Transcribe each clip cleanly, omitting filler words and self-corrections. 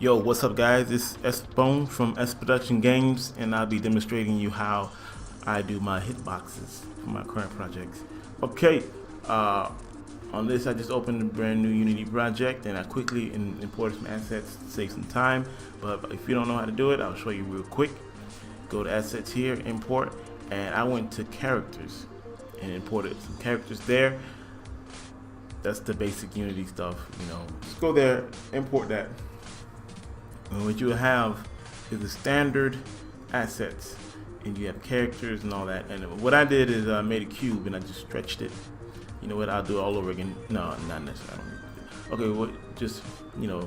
Yo, what's up guys? It's S Bone from S Production Games, and I'll be demonstrating you how I do my hitboxes for my current projects. Okay, on this I just opened a brand new Unity project and I quickly imported some assets to save some time. But if you don't know how to do it, I'll show you real quick. Go to assets here, import, and I went to characters and imported some characters there. That's the basic Unity stuff, you know. Just go there, import that. And what you have is the standard assets, and you have characters and all that. And what I did is I made a cube and I just stretched it. You know what? I'll do it all over again. No, not necessarily. Okay, well, just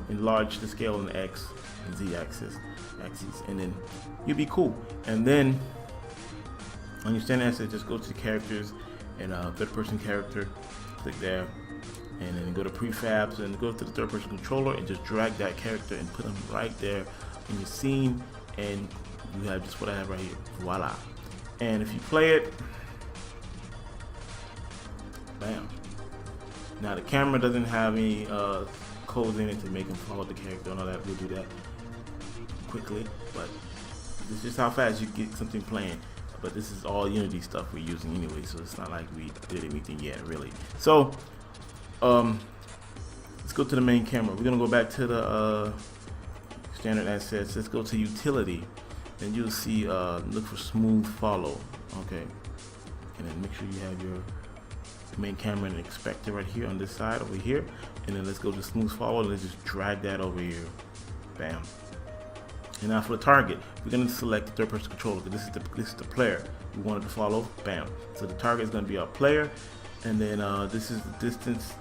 enlarge the scale on the X and Z axis, and then you'll be cool. And then on your standard asset, just go to the characters and third-person character. Click there. And then go to prefabs and go to the third-person controller and just drag that character and put them right there in your scene, and you have just what I have right here. Voila! And if you play it, bam! Now the camera doesn't have any codes in it to make them follow the character and all that. We'll do that quickly, but this is just how fast you get something playing. But this is all Unity stuff we're using anyway, so it's not like we did anything yet, really. So let's go to the main camera. We're gonna go back to the standard assets. Let's go to utility, and you'll see look for smooth follow. Okay, and then make sure you have your main camera and expector right here on this side over here. And then let's go to smooth follow. Let's just drag that over here. Bam. And now for the target, we're gonna select the third-person controller because this is the player we wanted to follow. Bam. So the target is gonna be our player, and then this is the distance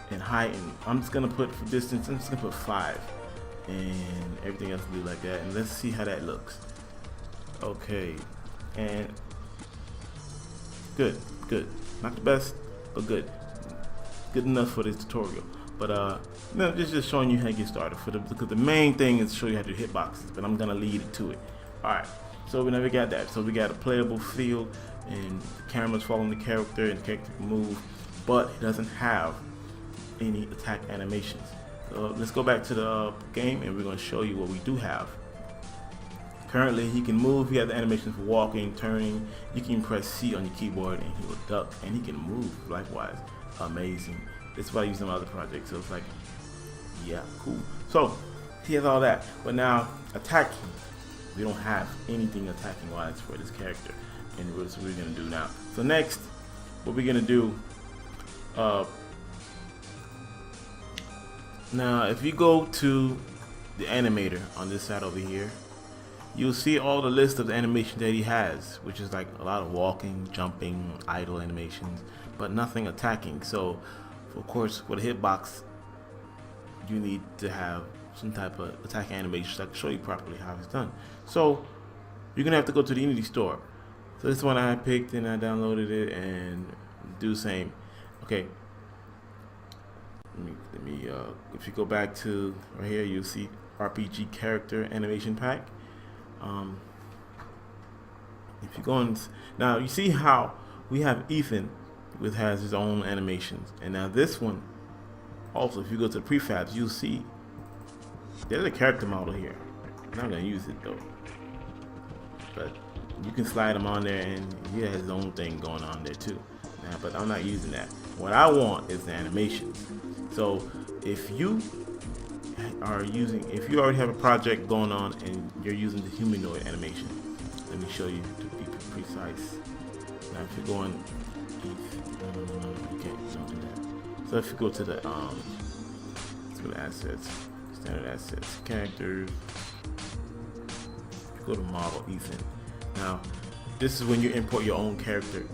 and height, and I'm just gonna put for distance, I'm just gonna put 5, and everything else will be like that. And let's see how that looks. Okay, and good, not the best, but good enough for this tutorial. But no, this is just showing you how to get started because the main thing is to show you how to do hitboxes, but I'm gonna lead it to it. All right, so we never got that. So we got a playable field, and the camera's following the character, and the character can move, but it doesn't have any attack animations. So let's go back to the game, and we're going to show you what we do have. Currently, he can move. He has the animations for walking, turning. You can press C on your keyboard, and he will duck, and he can move likewise. Amazing. This is what I use in my other projects. So it's like, yeah, cool. So he has all that, but now attacking, we don't have anything attacking wise for this character, and that's what we're going to do now. So next, what we're going to do, now if you go to the animator on this side over here, you'll see all the list of the animation that he has, which is like a lot of walking, jumping, idle animations, but nothing attacking. So of course with a hitbox you need to have some type of attack animation so I can show you properly how it's done. So you're gonna have to go to the Unity store. So this one I picked and I downloaded it and do the same. Okay, let me if you go back to right here, you'll see RPG character animation pack. If you go on now, you see how we have Ethan which has his own animations, and now this one also, if you go to the prefabs, you'll see there's a character model here. I'm not gonna use it though, but you can slide him on there, and he has his own thing going on there too. Now, but I'm not using that. What I want is the animations. So if you already have a project going on and you're using the humanoid animation, let me show you to be precise. Now if you go on, no, you can't, don't do that. So if you go to the assets, standard assets, characters, you go to model Ethan. Now this is when you import your own character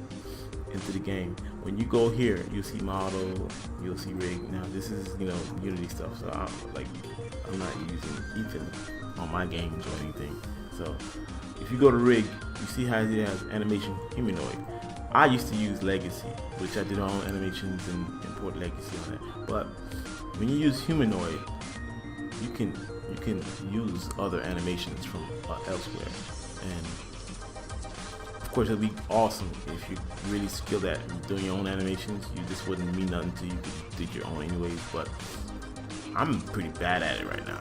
into the game. When you go here, you'll see model, you'll see rig. Now this is Unity stuff, so I'm not using Ethan on my games or anything. So if you go to rig, you see how it has animation humanoid. I used to use legacy, which I did my own animations and import legacy on it. But when you use humanoid, you can use other animations from elsewhere, and of course it'd be awesome if you really skilled at doing your own animations. This wouldn't mean nothing to you, you did your own anyways, but I'm pretty bad at it right now,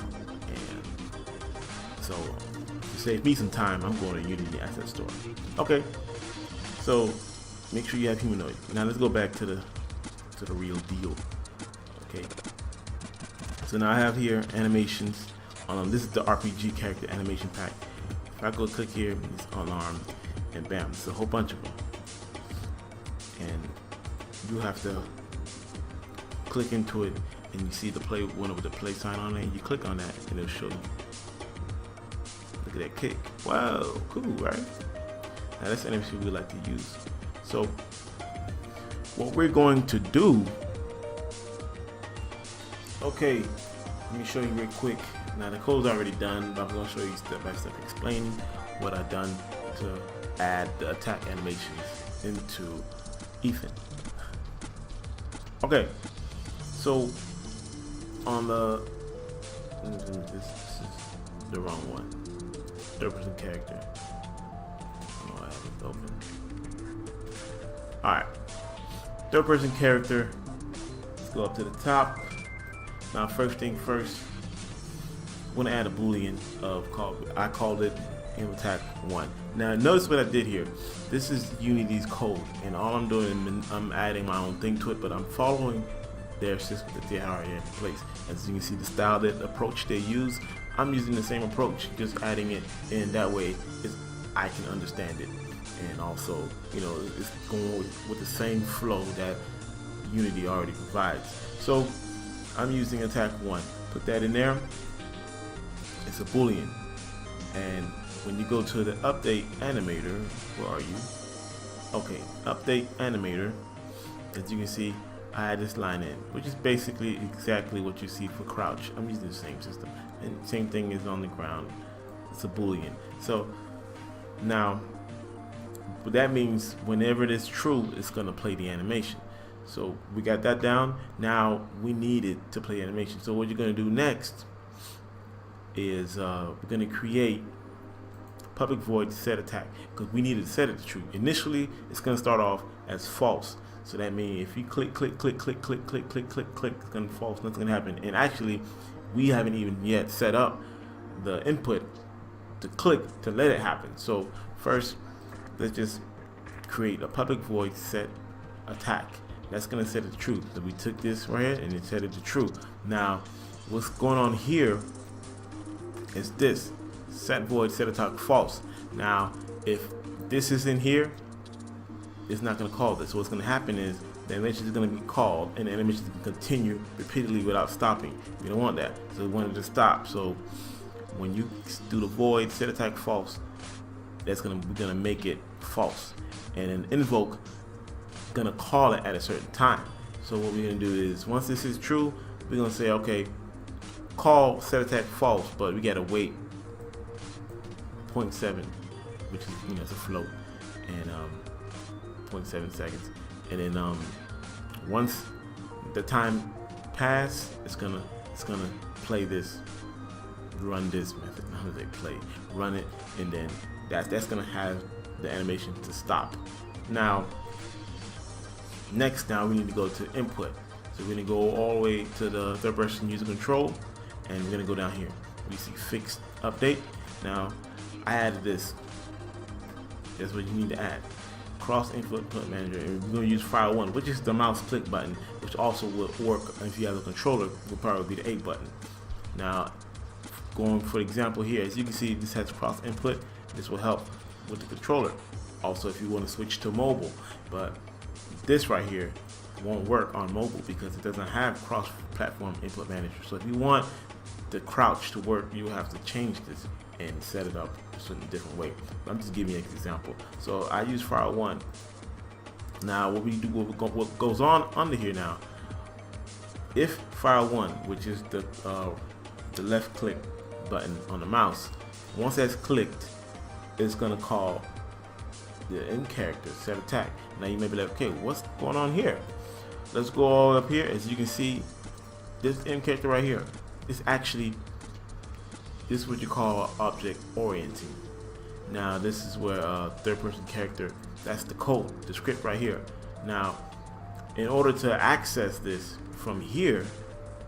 and so to save me some time, I'm going to Unity Asset Store. Okay, so make sure you have humanoid. Now let's go back to the real deal. Okay, so now I have here animations. This is the RPG character animation pack. If I go click here, it's unarmed, and bam, it's a whole bunch of them. And you have to click into it, and you see the play one with the play sign on it. You click on that, and it'll show you. Look at that kick! Wow, cool, right? Now that's an animation we like to use. So what we're going to do. Okay, let me show you real quick. Now the code's already done, but I'm going to show you step by step explaining what I've done to add the attack animations into Ethan. Okay, so on the this is the wrong one. Third person character. Oh, I have it open. Alright. Third person character. Let's go up to the top. Now first thing first, I'm going to add a boolean I called it attack 1. Now notice what I did here. This is Unity's code, and all I'm doing, I'm adding my own thing to it, but I'm following their system that they already have in place. As you can see, the style, the approach they use, I'm using the same approach, just adding it in that way I can understand it, and also, you know, it's going with the same flow that Unity already provides. So I'm using attack 1. Put that in there. It's a boolean, and when you go to the update animator, where are you? Okay, update animator. As you can see, I add this line in, which is basically exactly what you see for crouch. I'm using the same system, and same thing is on the ground. It's a boolean. So now, what that means, whenever it is true, it's gonna play the animation. So we got that down. Now we need it to play animation. So what you're gonna do next is we're gonna create public void set attack, because we need to set it to true. Initially, it's gonna start off as false. So that means if you click, it's gonna be false. Nothing's gonna happen. And actually, we haven't even yet set up the input to click to let it happen. So first, let's just create a public void set attack. That's gonna set it to true. So we took this right here and it set it to true. Now, what's going on here is this set void set attack false. Now, if this is in here, it's not going to call this. So what's going to happen is the animation is going to be called, and the animation is going to continue repeatedly without stopping. We don't want that, so we want it to stop. So when you do the void set attack false, we're gonna make it false, and an invoke gonna call it at a certain time. So what we're gonna do is, once this is true, we're gonna say, okay, call set attack false, but we gotta wait 0.7, which is, you know, it's a float, and 0.7 seconds, and then once the time pass, it's gonna play this, run this method. How do they play? Run it, and then that's gonna have the animation to stop. Now we need to go to input. So we're gonna go all the way to the third person user control, and we're gonna go down here. We see fixed update. Now I added this. That's what you need to add. Cross input manager, and we're gonna use file 1, which is the mouse click button, which also will work if you have a controller. Will probably be the 8 button. Now, going for example here, as you can see, this has cross input. This will help with the controller. Also, if you want to switch to mobile, but this right here won't work on mobile because it doesn't have cross-platform input manager. So if you want the crouch to work, you have to change this and set it up a certain different way. I'm just giving you an example. So I use file 1. Now what we do, what goes on under here now, if file 1, which is the left click button on the mouse, once that's clicked, it's gonna call the end character set attack. Now you may be like, okay, what's going on here? Let's go all up here. As you can see, this end character right here is actually, this is what you call object orienting. Now this is where third person character, that's the code, the script right here. Now in order to access this from here,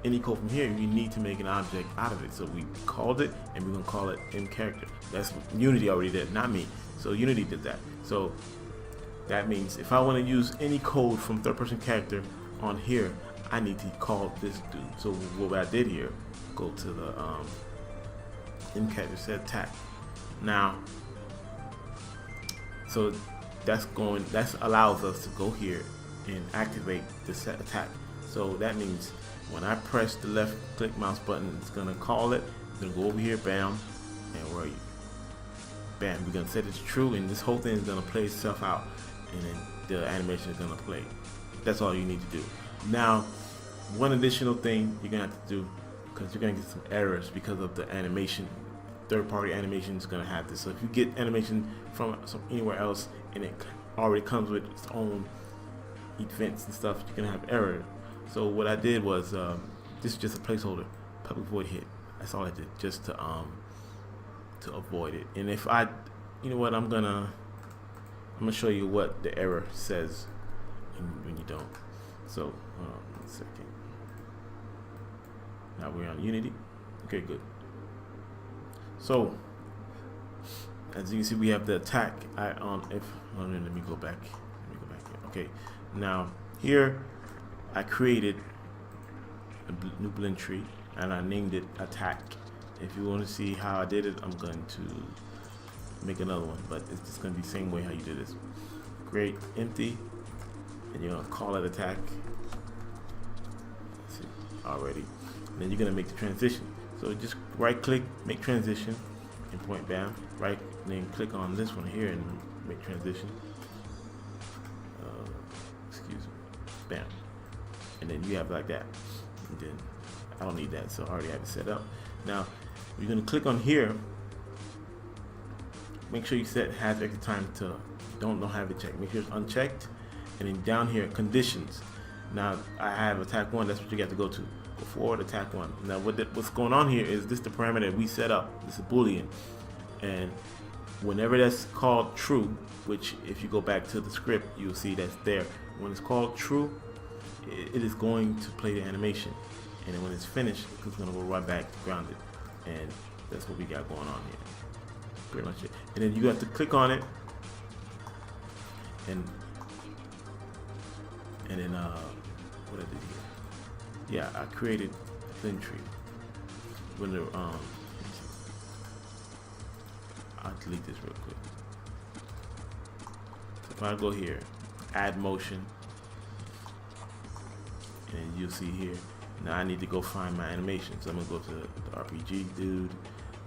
any code from here, you need to make an object out of it. So we called it, and we're gonna call it in character. That's what Unity already did, not me. So Unity did that. So that means if I want to use any code from third-person character on here, I need to call this dude. So what I did here, go to the in character set tag. Now, so that's allows us to go here and activate the set attack. So that means when I press the left click mouse button, it's gonna call it. It's gonna go over here, bam, and where are you? Bam. We're gonna set it to true, and this whole thing is gonna play itself out, and then the animation is gonna play. That's all you need to do. Now, one additional thing you're gonna have to do, because you're gonna get some errors because of the animation. Third-party animation is gonna have this. So if you get animation from anywhere else and it already comes with its own events and stuff, you're gonna have error. So what I did was this is just a placeholder, public void hit. That's all I did, just to avoid it. And if you know what, I'm gonna show you what the error says when you don't. So 1 second. Now we're on Unity. Okay, good. So as you can see, we have the attack. Let me go back here. Okay, now here I created a new blend tree and I named it attack. If you want to see how I did it, I'm going to make another one, but it's just going to be the same way how you did this. Create empty, and you're going to call it attack. Let's see, already. And then you're going to make the transition. So just right click, make transition, and point bam. Right, and then click on this one here and make transition. Excuse me. Bam. And then you have like that. And then I don't need that, so I already have it set up. Now you're gonna click on here. Make sure you set has extra time to don't have it checked. Make sure it's unchecked. And then down here, conditions. Now I have attack 1. That's what you got to go to. Go forward, attack 1. Now what's going on here is this the parameter that we set up. This is Boolean, and whenever that's called true, which if you go back to the script, you'll see that's there. When it's called true, it is going to play the animation, and then when it's finished, it's going to go right back to grounded, and that's what we got going on here. Pretty much it. And then you have to click on it, and then what I did here. Yeah, I created a blend tree. When the I'll delete this real quick. So if I go here, add motion, and you'll see here. Now I need to go find my animation. So I'm gonna go to the RPG dude.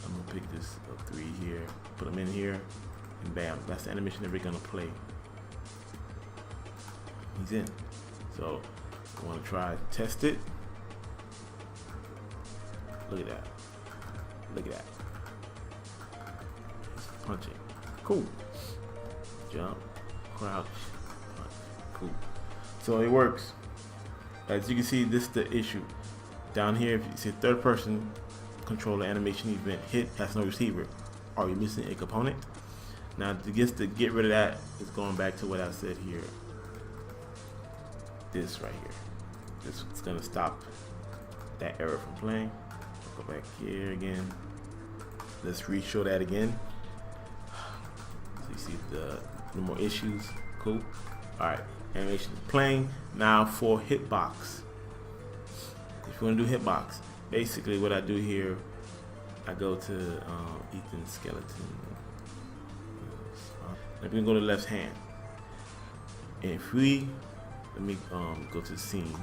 I'm gonna pick this up 3 here, put them in here, and bam, that's the animation that we're gonna play. He's in. So I want to try test it. Look at that. Look at that. It's punching. Cool. Jump. Crouch. Punch. Cool. So it works. As you can see, this is the issue. Down here, if you see third person controller animation event hit has no receiver. Are you missing a component? Now to get rid of that is going back to what I said here. This right here. This is gonna stop that error from playing. Go back here again. Let's re-show that again. So you see the more issues. Cool. All right, animation is playing. Now for Hitbox. If you want to do Hitbox, basically what I do here, I go to Ethan's skeleton. We're gonna go to the left hand. And if we let me go to the scene.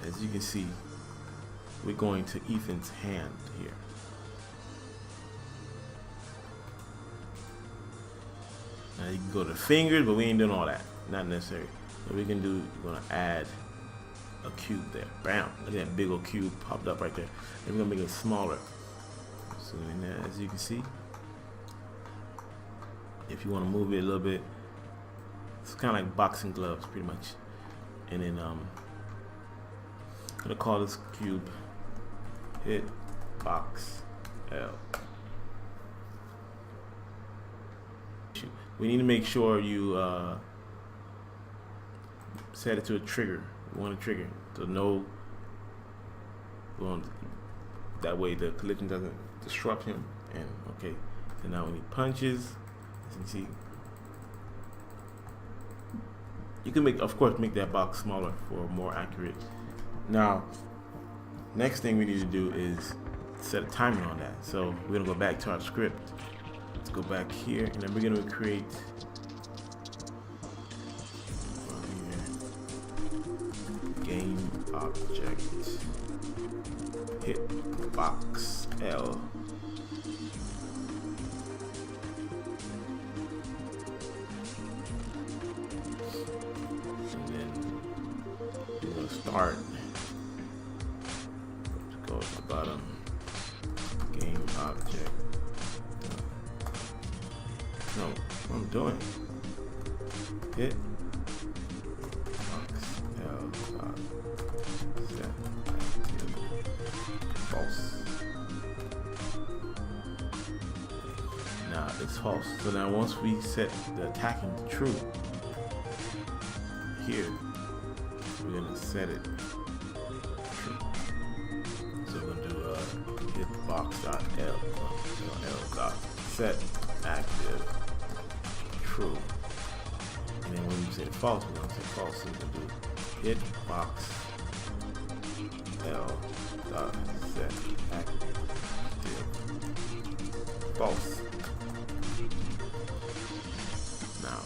As you can see, we're going to Ethan's hand here. Now you can go to fingers, but we ain't doing all that. Not necessary. What we can do, we're gonna add a cube there. Bam! Look at that big old cube popped up right there. And we're gonna make it smaller. So as you can see, if you want to move it a little bit, it's kind of like boxing gloves, pretty much. And then I'm gonna call this cube Hitbox L. We need to make sure you set it to a trigger. We want a trigger, so no going that way the collision doesn't disrupt him. And okay, so now when he punches, as you can see, you can of course make that box smaller for more accurate. Now, next thing we need to do is set a timer on that. So we're gonna go back to our script. Let's go back here, and then we're gonna create game object hitbox L. And then we're gonna start. Let's go to the bottom. Game object. No, what I'm doing? Hit. False. Now it's false. So now once we set the attacking to true, here we're gonna set it true. So we're gonna do hitbox.l dot set active true. And then when you say false, we're gonna say false. So we're gonna do hitbox L dot set active false. Now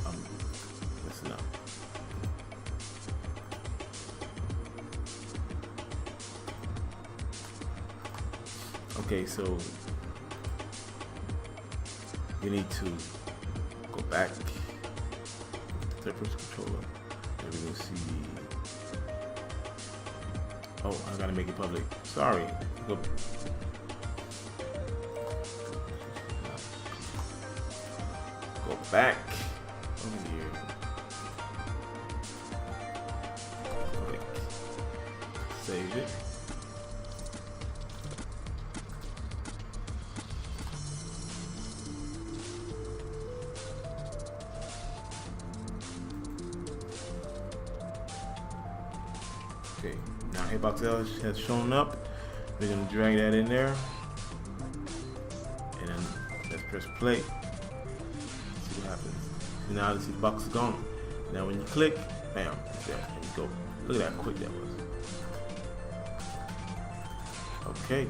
I'm messing up. Okay, so we need to go back to the first controller, and we're gonna see. Oh, I gotta make it public. Sorry. Go back over here. Click. Save it. Okay, now Hitbox L has shown up. We're gonna drag that in there, and then let's press play. See what happens. So now this box is gone. Now when you click, bam, it's there. And you go. Look at how quick that was. Okay.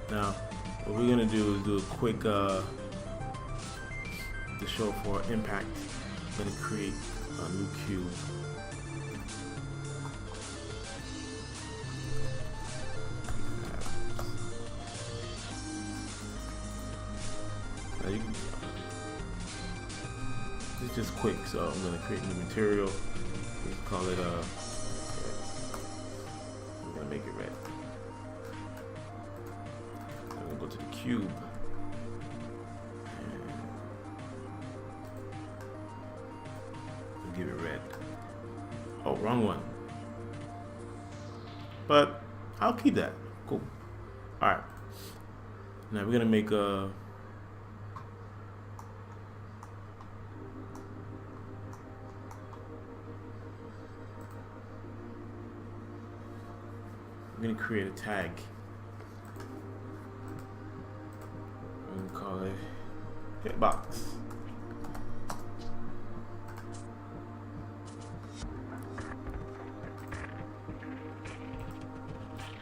Now what we're gonna do is do a quick to show for impact. I'm gonna create a new cube. It's just quick, so I'm going to create new material. We call it I'm going to make it red. I'm going to go to the cube. And give it red. Oh, wrong one. But I'll keep that. Cool. Alright. Now we're going to make a I'm going to create a tag. I'm going to call it Hitbox.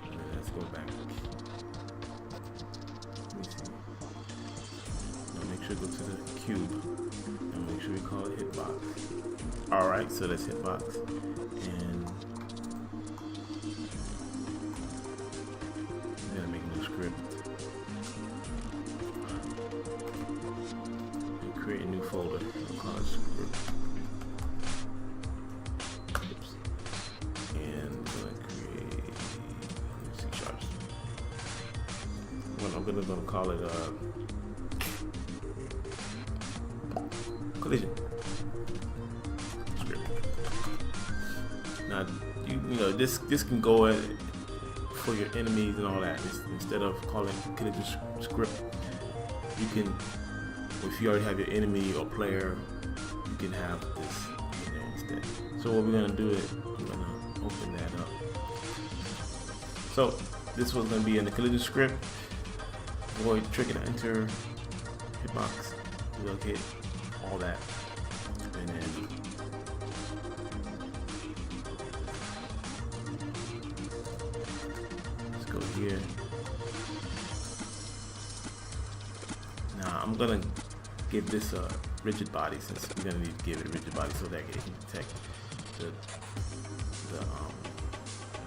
And then let's go back. Let me see. Now make sure to go to the cube. And make sure we call it Hitbox. Alright, so that's Hitbox. And create a new folder. We'll call it script. Oops. And we're gonna create C#. I'm gonna call it collision script. Now you know this can go for your enemies and all that. Instead of calling collision script, you can if you already have your enemy or player, you can have this in there instead. So what we're gonna do is we're gonna open that up. So this was gonna be in the collision script. Void trigger to enter hitbox. We'll get all that, and then let's go here. Now I'm gonna give this a rigid body, since we're gonna need to give it a rigid body so that it can detect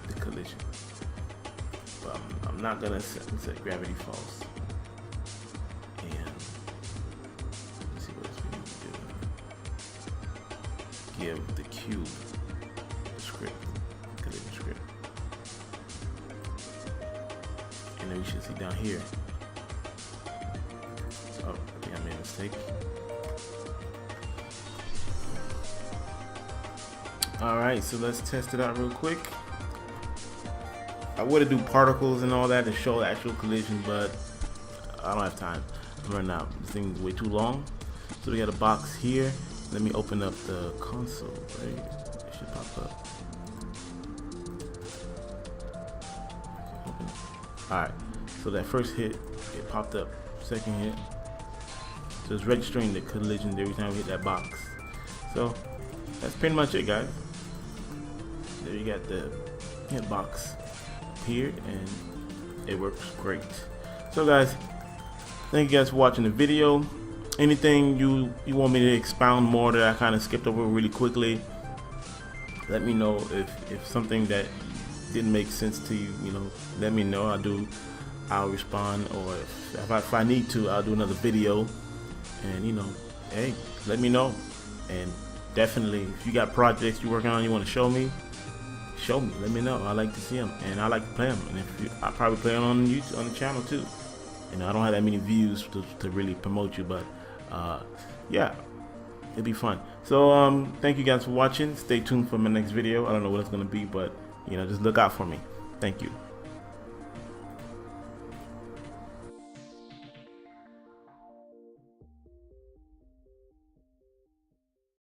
the collision. But I'm not gonna set gravity false. And let's see what else we need to do. Give the cube script, collision script, and then we should see down here. Oh, I think I made a mistake. Alright, so let's test it out real quick. I would do particles and all that to show the actual collision, but I don't have time. I'm running out. This thing's way too long. So we got a box here. Let me open up the console, right? It should pop up. Alright, so that first hit, it popped up. Second hit. So it's registering the collision every time we hit that box. So that's pretty much it, guys. There you got the hitbox appeared, and it works great. So guys, thank you guys for watching the video. Anything you want me to expound more that I kind of skipped over really quickly, let me know. If something that didn't make sense to you, let me know. I'll respond, or if I need to, I'll do another video. And hey, let me know. And definitely, if you got projects you're working on, you want to show me, let me know. I like to see them, and I like to play them. And I probably play them on YouTube, on the channel too. I don't have that many views to really promote you, but yeah, it'd be fun. So thank you guys for watching. Stay tuned for my next video. I don't know what it's gonna be, but just look out for me. Thank you.